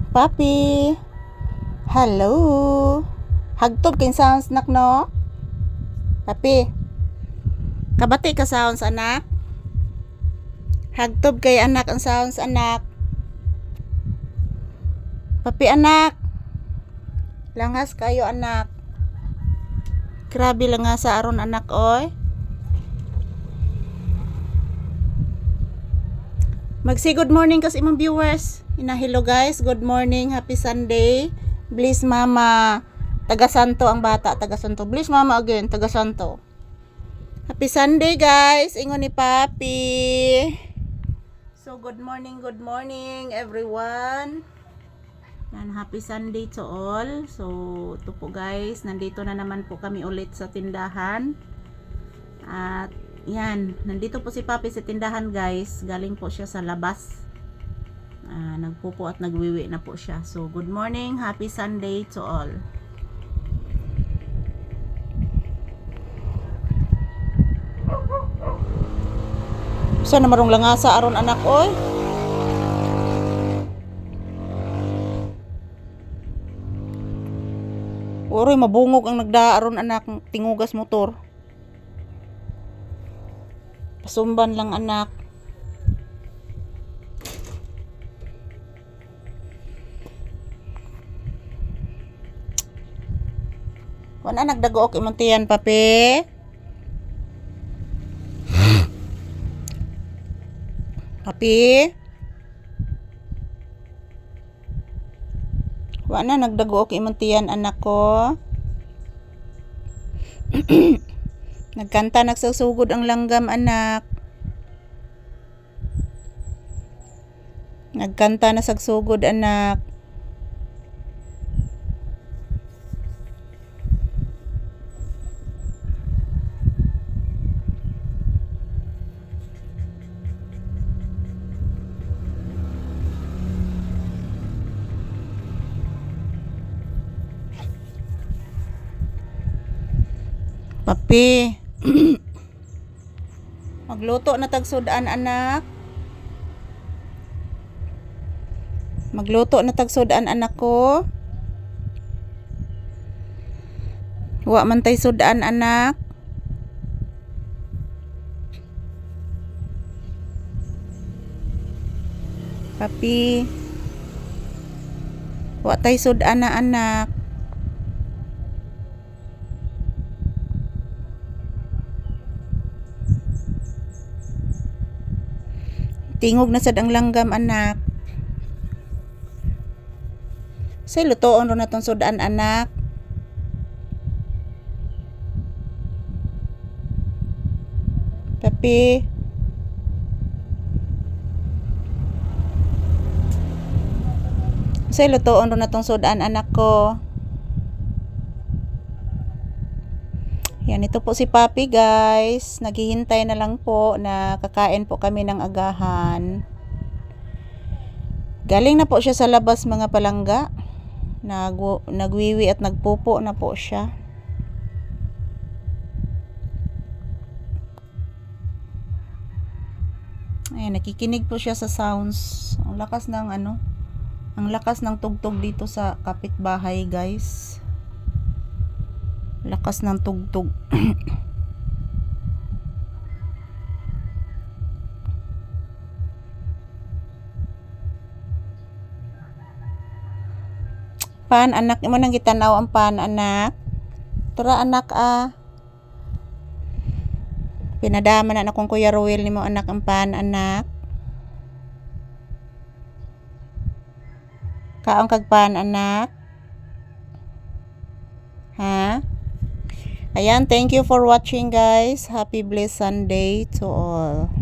Papi, hello. Hagtod kay sounds nak no? Papi, kabati ka sounds anak? Hagtod kay anak ang sounds anak. Papi anak, langas kayo anak. Grabe lang nga sa aron anak oy. Magsi good morning kas imong viewers. Hello guys, good morning, happy Sunday. Bless mama. Taga Santo ang bata, taga Santo. Bless mama again, taga Santo. Happy Sunday guys, ingon ni Papi. So good morning everyone. Yan, happy Sunday to all. So ito po guys, nandito na naman po kami ulit sa tindahan. At yan, nandito po si Papi sa tindahan guys. Galing po siya sa labas. Nagpupo at nagwiwi na po siya. So good morning, happy Sunday to all. Saan na marong langasa aron anak oy? Oroy mabungog ang nagdaaron anak, tingugas motor. Pasumban lang anak. Wala nagdago okay mantiyan Papi. Papi. Wala nagdago okay mantiyan anak ko. Nagkanta nagsusugod ang langgam anak. Nagkanta na sagsugod anak. Papi. Magluto na tagsudan anak. Magluto na tagsudan anak ko. Wa man tay sudan anak. Papi. Wa tay sudan na anak. Tingog na sad ang langgam anak. Say lutoon ro na tong sudan anak. Papi. Say lutoon ro na tong sudan anak ko. Yan, ito po si Papi guys. Naghihintay na lang po na kakain po kami ng agahan. Galing na po siya sa labas mga palangga. Nagwiwi at nagpupo na po siya. Ayan, nakikinig po siya sa sounds. Ang lakas ng ang lakas ng tugtog dito sa kapitbahay guys. Lakas ng tugtog. Pan anak mo nang gitanaw ang pan anak. Tura anak Pinadama na akong Kuya Ruel nimo anak ang pan anak. Kaong kag pan anak. Ha? Ayan, thank you for watching guys. Happy blessed Sunday to all.